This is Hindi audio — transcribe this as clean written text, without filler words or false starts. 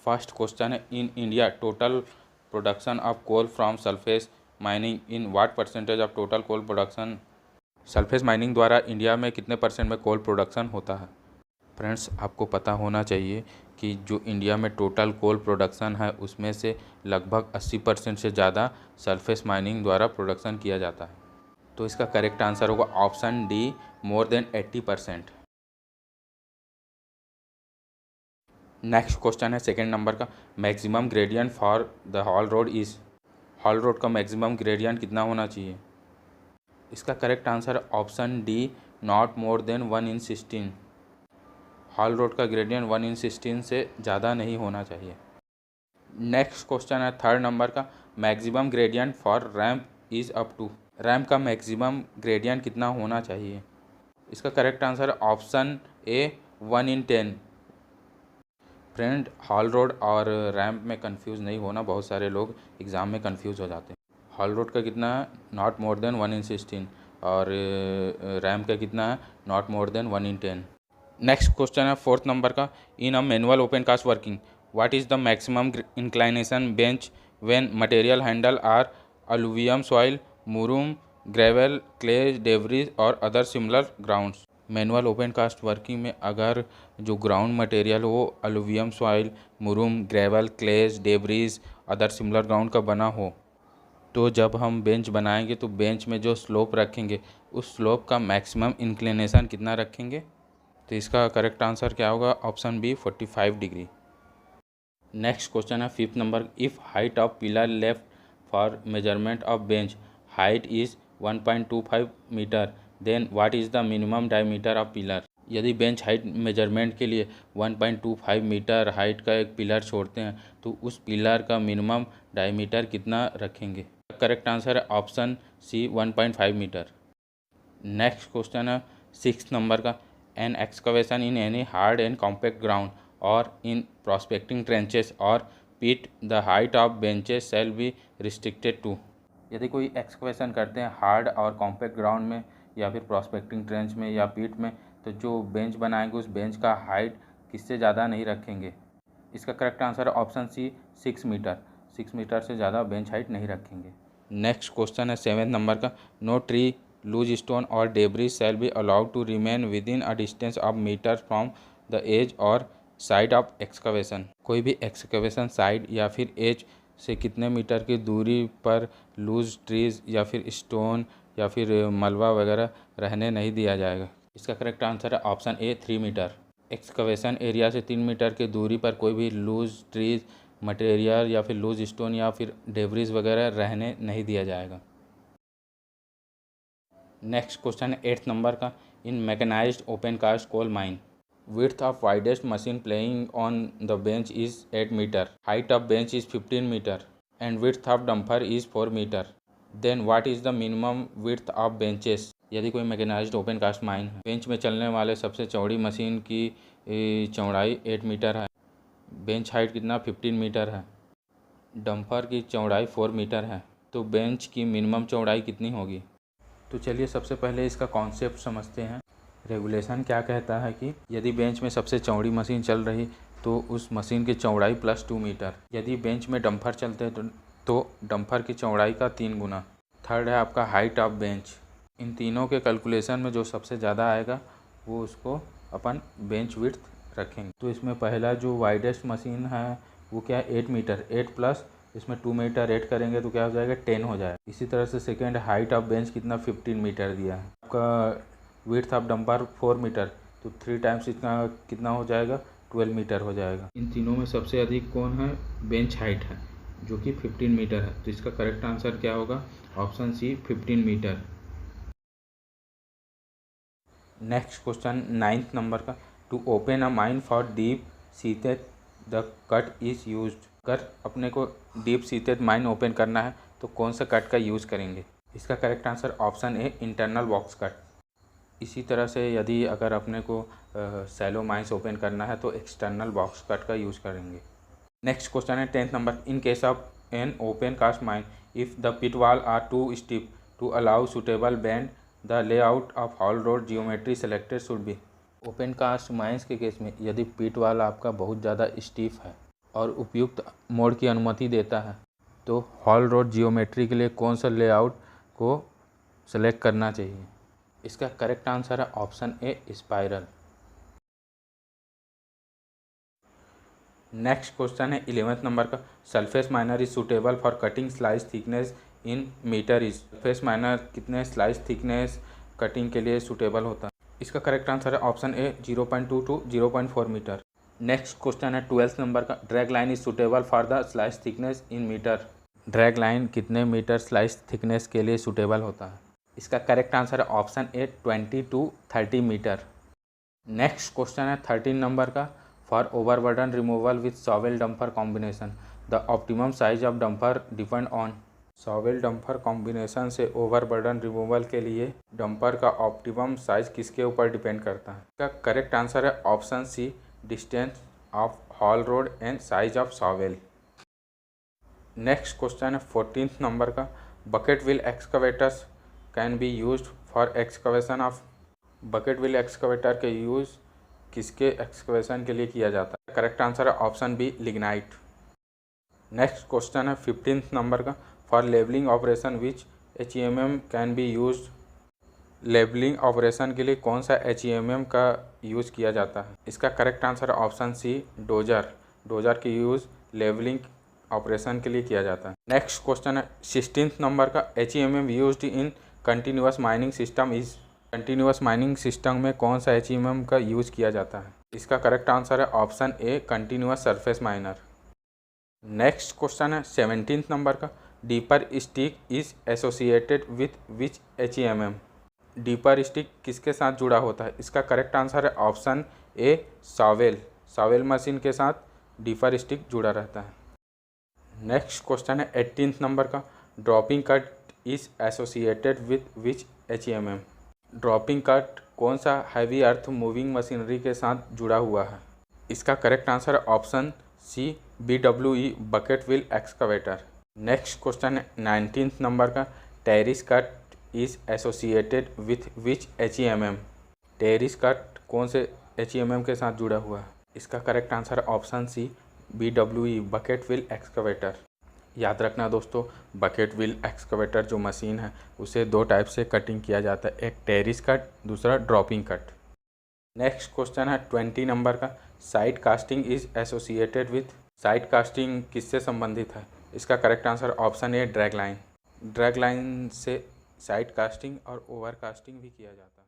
फर्स्ट क्वेश्चन है, in India total production of coal from surface mining in what percentage of total coal production. Surface mining द्वारा इंडिया में कितने परसेंट में कोल प्रोडक्शन होता है। फ्रेंड्स, आपको पता होना चाहिए कि जो इंडिया में टोटल कोल प्रोडक्शन है उसमें से लगभग 80% से ज़्यादा सरफेस माइनिंग द्वारा प्रोडक्शन किया जाता है। तो इसका करेक्ट आंसर होगा option D, more than 80%। Next question है सेकंड नंबर का, maximum gradient for the haul road is. Haul road का मैक्सिमम ग्रेडियंट कितना होना चाहिए। इसका correct answer option D, not more than 1/16। Haul road का ग्रेडियंट 1/16 से ज़्यादा नहीं होना चाहिए। नेक्स्ट क्वेश्चन है थर्ड नंबर का, maximum gradient for ramp is up to. Ramp का मैक्सिमम ग्रेडियंट कितना होना चाहिए। इसका correct answer option A, 1/10। Friend, hall road और रैम्प में कंफ्यूज नहीं होना, बहुत सारे लोग एग्ज़ाम में कंफ्यूज हो जाते हैं। हॉल रोड का कितना है, नॉट मोर देन 1/16, और रैम्प का कितना है, not more than 1/10। Next question है फोर्थ नंबर का, in a manual open cast working what is the maximum inclination bench when material handle are alluvium soil, murum, gravel, clay, debris और other similar grounds. Manual open cast working में अगर जो ग्राउंड मटेरियल हो alluvium soil, murum, gravel, clays, debris, other similar ground का बना हो, तो जब हम बेंच बनाएंगे तो बेंच में जो स्लोप रखेंगे उस स्लोप का मैक्सिमम इंक्लिनेशन कितना रखेंगे। तो इसका करेक्ट आंसर क्या होगा, option B, 45 degree. Next question है fifth number, if height of pillar left for measurement of bench height is 1.25 metre then what is the minimum diameter of pillar. यदि बेंच हाइट मेजरमेंट के लिए 1.25 मीटर हाइट का एक पिलर छोड़ते हैं तो उस पिलर का मिनिमम डायमीटर कितना रखेंगे। करेक्ट आंसर है option C, 1.5 metre. Next question है सिक्स नंबर का, an excavation in any hard and compact ground और इन प्रोस्पेक्टिंग ट्रेंचेस और pit the height of benches shall be restricted to. यदि कोई एक्सकवेशन करते हैं हार्ड और कॉम्पैक्ट ग्राउंड में या फिर प्रोस्पेक्टिंग ट्रेंच में या पिट में, तो जो बेंच बनाएंगे उस बेंच का हाइट किससे ज़्यादा नहीं रखेंगे। इसका करेक्ट आंसर है ऑप्शन सी, 6 मीटर। 6 मीटर से ज़्यादा बेंच हाइट नहीं रखेंगे। नेक्स्ट क्वेश्चन है सेवेंथ नंबर का, नो ट्री, लूज स्टोन और debris shall be allowed to remain within a distance of metre from the edge और साइड ऑफ एक्सकवेशन। कोई भी एक्सकवेशन साइड या फिर एज से कितने मीटर की दूरी पर लूज ट्रीज या फिर स्टोन या फिर मलबा वगैरह रहने नहीं दिया जाएगा। इसका करेक्ट आंसर है option A, 3 metre. Excavation area से 3 मीटर की दूरी पर कोई भी लूज ट्रीज मटेरियल या फिर लूज स्टोन या फिर डेब्रिज वगैरह रहने नहीं दिया जाएगा। नेक्स्ट क्वेश्चन है एट्थ नंबर का, in mechanised open cast coal mine width of widest machine playing on the bench is 8 meter, height of bench is 15 meter and width of dumper is 4 meter, then what is the minimum width of benches। यदि कोई मैकेनाइज्ड ओपन कास्ट माइन है, बेंच में चलने वाले सबसे चौड़ी मशीन की चौड़ाई 8 मीटर है, बेंच हाइट कितना 15 मीटर है, डंपर की चौड़ाई 4 मीटर है, तो बेंच की मिनिमम चौड़ाई कितनी होगी। तो चलिए सबसे पहले इसका कॉन्सेप्ट समझते हैं। रेगुलेशन क्या कहता है कि यदि बेंच में सबसे चौड़ी मशीन चल रही तो उस मशीन की चौड़ाई +2 मीटर। यदि बेंच में डंपर चलते हैं तो डंपर की चौड़ाई का 3 गुना। थर्ड है आपका हाइट ऑफ बेंच। इन तीनों के कैलकुलेशन में जो सबसे ज़्यादा आएगा वो उसको अपन बेंच विड्थ रखेंगे। तो इसमें पहला जो वाइडेस्ट मशीन है वो क्या है, 8 मीटर। 8 प्लस इसमें 2 मीटर ऐड करेंगे तो क्या हो जाएगा, 10 हो जाएगा। इसी तरह से सेकेंड हाइट ऑफ बेंच कितना, 15 मीटर दिया है। आपका विड्थ ऑफ डंपर 4 मीटर, तो 3 टाइम्स इसका कितना हो जाएगा, 12 मीटर हो जाएगा। इन तीनों में सबसे अधिक कौन है, बेंच हाइट है जो कि 15 मीटर है। तो इसका करेक्ट आंसर क्या होगा, option C, 15 metre. Next question 9th number का, to open a mine for deep seated the cut is used. अगर अपने को डीप सीटेड माइन ओपन करना है तो कौन सा कट का यूज़ करेंगे। इसका correct answer option A, internal box cut. इसी तरह से यदि अगर अपने को सैलो माइंस ओपन करना है तो एक्सटर्नल बॉक्स कट का यूज़ करेंगे। नेक्स्ट क्वेश्चन है 10th number, in case of an open cast mine if the pit wall are too steep to allow suitable bend the layout of haul road geometry selected should be. Open cast mines के केस में यदि पिट वाल आपका बहुत ज़्यादा स्टीफ है और उपयुक्त मोड की अनुमति देता है। तो हॉल रोड जियोमेट्री के लिए कौन सा लेआउट को सेलेक्ट करना चाहिए? इसका करेक्ट आंसर है option A, spiral. Next question है 11th नंबर का, surface miner is suitable for cutting slice thickness in metre is. Surface miner कितने स्लाइस थिकनेस कटिंग के लिए सुटेबल होता है? इसका करेक्ट आंसर है option A, 0.2 to 0.4 metre. Next question है 12th नंबर का, dragline is suitable for the slice thickness in metre. Dragline कितने मीटर स्लाइस थिकनेस के लिए सुटेबल होता है? इसका करेक्ट आंसर है option A, 20 to 30 metre. Next question है 13 नंबर का, for overburden removal with shovel dumper combination the optimum size of dumper depend on. Shovel dumper combination से ओवरबर्डन रिमूवल के लिए डंपर का ऑप्टिमम साइज किसके ऊपर डिपेंड करता है? इसका करेक्ट आंसर है option C, distance of haul road and size of shovel. Next question है 14th नंबर का, bucket wheel excavators can be used for excavation of. Bucket wheel excavator के यूज़ किसके एक्सकवेशन के लिए किया जाता है? करेक्ट आंसर है option B, lignite. Next question है 15th नंबर का, for levelling operation which HEMM can be used. Levelling operation के लिए कौन सा HEMM का यूज़ किया जाता है? इसका करेक्ट आंसर है ऑप्शन सी, डोजर। डोजर की यूज़ लेबलिंग ऑपरेशन के लिए किया जाता है। नेक्स्ट क्वेश्चन है 16th नंबर का, HEMM used in continuous mining system is. Continuous mining system में कौन सा HEMM का यूज़ किया जाता है? इसका करेक्ट आंसर है ऑप्शन ए, continuous surface miner. Next question है 17th नंबर का, deeper stick is associated with which HEMM। Deeper stick किसके साथ जुड़ा होता है? इसका करेक्ट आंसर है ऑप्शन ए, सॉवेल। सॉवेल मशीन के साथ डीपर स्टिक जुड़ा रहता है। नेक्स्ट क्वेश्चन है 18th नंबर का, dropping cut is associated with which HEMM। Dropping cut कौन सा हैवी अर्थ मूविंग मशीनरी के साथ जुड़ा हुआ है? इसका करेक्ट आंसर है option C, BWE, bucket wheel excavator. Next question है 19th नंबर का, terrace cut is associated with which HEMM। Terrace cut कौन से HEMM के साथ जुड़ा हुआ है? इसका करेक्ट आंसर है option C, BWE, bucket wheel excavator. याद रखना दोस्तों, बकेट व्हील एक्सकवेटर जो मशीन है उसे दो टाइप से कटिंग किया जाता है, एक टेरिस कट, दूसरा ड्रॉपिंग कट। नेक्स्ट क्वेश्चन है 20 नंबर का, side casting is associated with. Side casting किससे संबंधित है? इसका correct answer option A, drag line. Drag line से साइड कास्टिंग और ओवर कास्टिंग भी किया जाता है।